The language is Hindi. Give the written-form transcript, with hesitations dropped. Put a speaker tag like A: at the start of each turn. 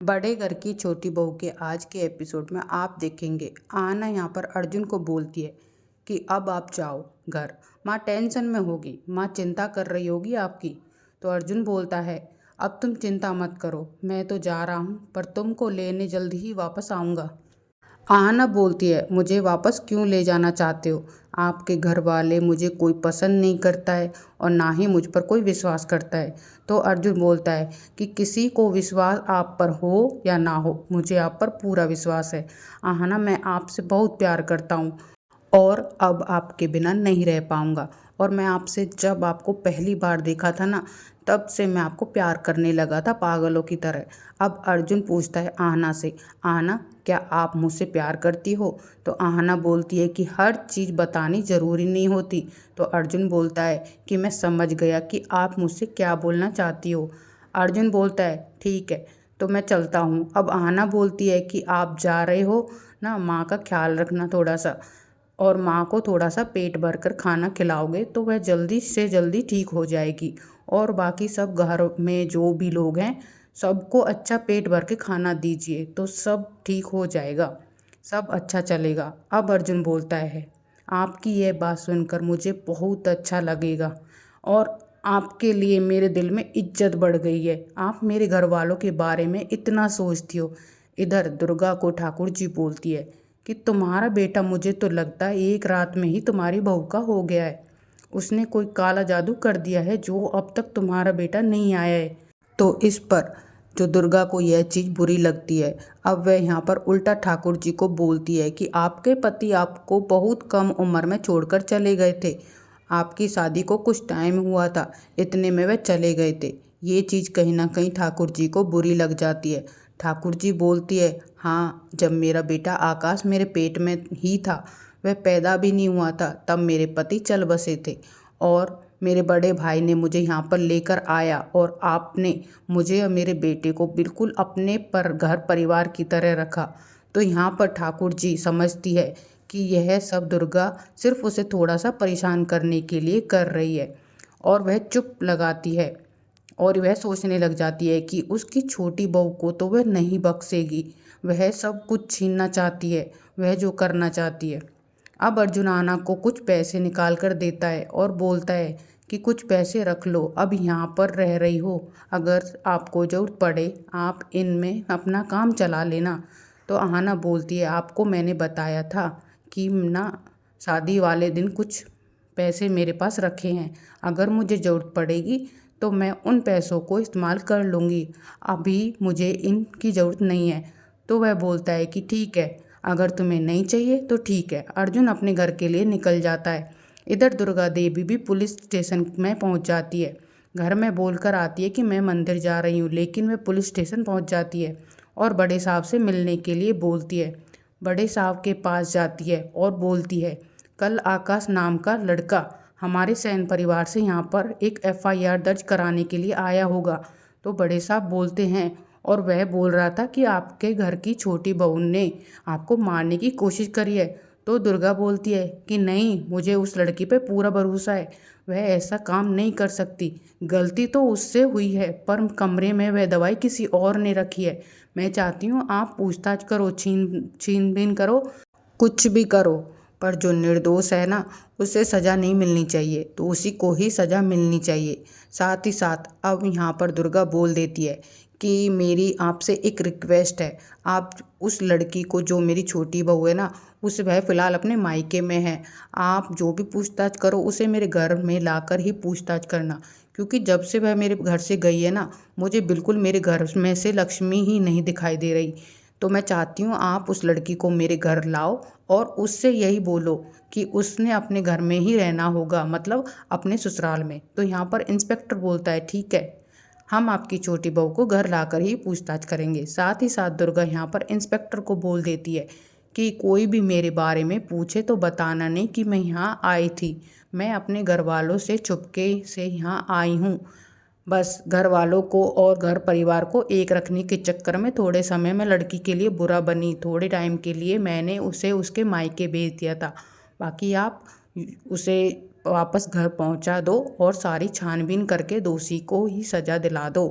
A: बड़े घर की छोटी बहू के आज के एपिसोड में आप देखेंगे आना यहाँ पर अर्जुन को बोलती है कि अब आप जाओ घर। माँ टेंशन में होगी, माँ चिंता कर रही होगी आपकी। तो अर्जुन बोलता है अब तुम चिंता मत करो, मैं तो जा रहा हूँ पर तुमको लेने जल्दी ही वापस आऊँगा। आहना बोलती है मुझे वापस क्यों ले जाना चाहते हो? आपके घर वाले मुझे कोई पसंद नहीं करता है और ना ही मुझ पर कोई विश्वास करता है। तो अर्जुन बोलता है कि किसी को विश्वास आप पर हो या ना हो, मुझे आप पर पूरा विश्वास है। आहना मैं आपसे बहुत प्यार करता हूँ और अब आपके बिना नहीं रह पाऊँगा। और मैं आपसे जब आपको पहली बार देखा था ना, तब से मैं आपको प्यार करने लगा था पागलों की तरह। अब अर्जुन पूछता है आहना से, आहना क्या आप मुझसे प्यार करती हो? तो आहना बोलती है कि हर चीज़ बतानी ज़रूरी नहीं होती। तो अर्जुन बोलता है कि मैं समझ गया कि आप मुझसे क्या बोलना चाहती हो। अर्जुन बोलता है ठीक है तो मैं चलता हूँ। अब आहना बोलती है कि आप जा रहे हो ना, माँ का ख्याल रखना थोड़ा सा, और माँ को थोड़ा सा पेट भर कर खाना खिलाओगे तो वह जल्दी से जल्दी ठीक हो जाएगी। और बाकी सब घर में जो भी लोग हैं सबको अच्छा पेट भर के खाना दीजिए तो सब ठीक हो जाएगा, सब अच्छा चलेगा। अब अर्जुन बोलता है आपकी यह बात सुनकर मुझे बहुत अच्छा लगेगा और आपके लिए मेरे दिल में इज्जत बढ़ गई है। आप मेरे घर वालों के बारे में इतना सोचती हो। इधर दुर्गा को ठाकुर जी बोलती है कि तुम्हारा बेटा मुझे तो लगता है एक रात में ही तुम्हारी बहू का हो गया है। उसने कोई काला जादू कर दिया है जो अब तक तुम्हारा बेटा नहीं आया है। तो इस पर जो दुर्गा को यह चीज़ बुरी लगती है, अब वह यहाँ पर उल्टा ठाकुर जी को बोलती है कि आपके पति आपको बहुत कम उम्र में छोड़कर चले गए थे। आपकी शादी को कुछ टाइम हुआ था, इतने में वह चले गए थे। ये चीज़ कहीं ना कहीं ठाकुर जी को बुरी लग जाती है। ठाकुर जी बोलती है हाँ, जब मेरा बेटा आकाश मेरे पेट में ही था, वह पैदा भी नहीं हुआ था, तब मेरे पति चल बसे थे और मेरे बड़े भाई ने मुझे यहाँ पर लेकर आया और आपने मुझे और मेरे बेटे को बिल्कुल अपने पर घर परिवार की तरह रखा। तो यहाँ पर ठाकुर जी समझती है कि यह सब दुर्गा सिर्फ उसे थोड़ा सा परेशान करने के लिए कर रही है और वह चुप लगाती है और वह सोचने लग जाती है कि उसकी छोटी बहू को तो वह नहीं बख्शेगी, वह सब कुछ छीनना चाहती है, वह जो करना चाहती है। अब अर्जुन आना को कुछ पैसे निकाल कर देता है और बोलता है कि कुछ पैसे रख लो, अब यहाँ पर रह रही हो, अगर आपको ज़रूरत पड़े आप इनमें अपना काम चला लेना। तो आहना बोलती है आपको मैंने बताया था कि ना शादी वाले दिन कुछ पैसे मेरे पास रखे हैं, अगर मुझे ज़रूरत पड़ेगी तो मैं उन पैसों को इस्तेमाल कर लूँगी, अभी मुझे इनकी ज़रूरत नहीं है। तो वह बोलता है कि ठीक है, अगर तुम्हें नहीं चाहिए तो ठीक है। अर्जुन अपने घर के लिए निकल जाता है। इधर दुर्गा देवी भी पुलिस स्टेशन में पहुंच जाती है। घर में बोलकर आती है कि मैं मंदिर जा रही हूँ, लेकिन वह पुलिस स्टेशन पहुंच जाती है और बड़े साहब से मिलने के लिए बोलती है। बड़े साहब के पास जाती है और बोलती है कल आकाश नाम का लड़का हमारे सैन परिवार से यहाँ पर एक FIR दर्ज कराने के लिए आया होगा। तो बड़े साहब बोलते हैं और वह बोल रहा था कि आपके घर की छोटी बहू ने आपको मारने की कोशिश करी है। तो दुर्गा बोलती है कि नहीं, मुझे उस लड़की पे पूरा भरोसा है, वह ऐसा काम नहीं कर सकती। गलती तो उससे हुई है पर कमरे में वह दवाई किसी और ने रखी है। मैं चाहती हूँ आप पूछताछ करो, छीनबीन करो, कुछ भी करो, पर जो निर्दोष है ना उसे सज़ा नहीं मिलनी चाहिए, तो उसी को ही सज़ा मिलनी चाहिए। साथ ही साथ अब यहाँ पर दुर्गा बोल देती है कि मेरी आपसे एक रिक्वेस्ट है, आप उस लड़की को जो मेरी छोटी बहू है ना, उसे वह फ़िलहाल अपने मायके में है, आप जो भी पूछताछ करो उसे मेरे घर में लाकर ही पूछताछ करना, क्योंकि जब से वह मेरे घर से गई है ना, मुझे बिल्कुल मेरे घर में से लक्ष्मी ही नहीं दिखाई दे रही। तो मैं चाहती हूँ आप उस लड़की को मेरे घर लाओ और उससे यही बोलो कि उसने अपने घर में ही रहना होगा, मतलब अपने ससुराल में। तो यहाँ पर इंस्पेक्टर बोलता है ठीक है, हम आपकी छोटी बहू को घर लाकर ही पूछताछ करेंगे। साथ ही साथ दुर्गा यहाँ पर इंस्पेक्टर को बोल देती है कि कोई भी मेरे बारे में पूछे तो बताना नहीं कि मैं यहाँ आई थी, मैं अपने घर वालों से चुपके से यहाँ आई हूँ। बस घर वालों को और घर परिवार को एक रखने के चक्कर में थोड़े समय में लड़की के लिए बुरा बनी, थोड़े टाइम के लिए मैंने उसे उसके मायके भेज दिया था। बाकी आप उसे वापस घर पहुंचा दो और सारी छानबीन करके दोषी को ही सज़ा दिला दो।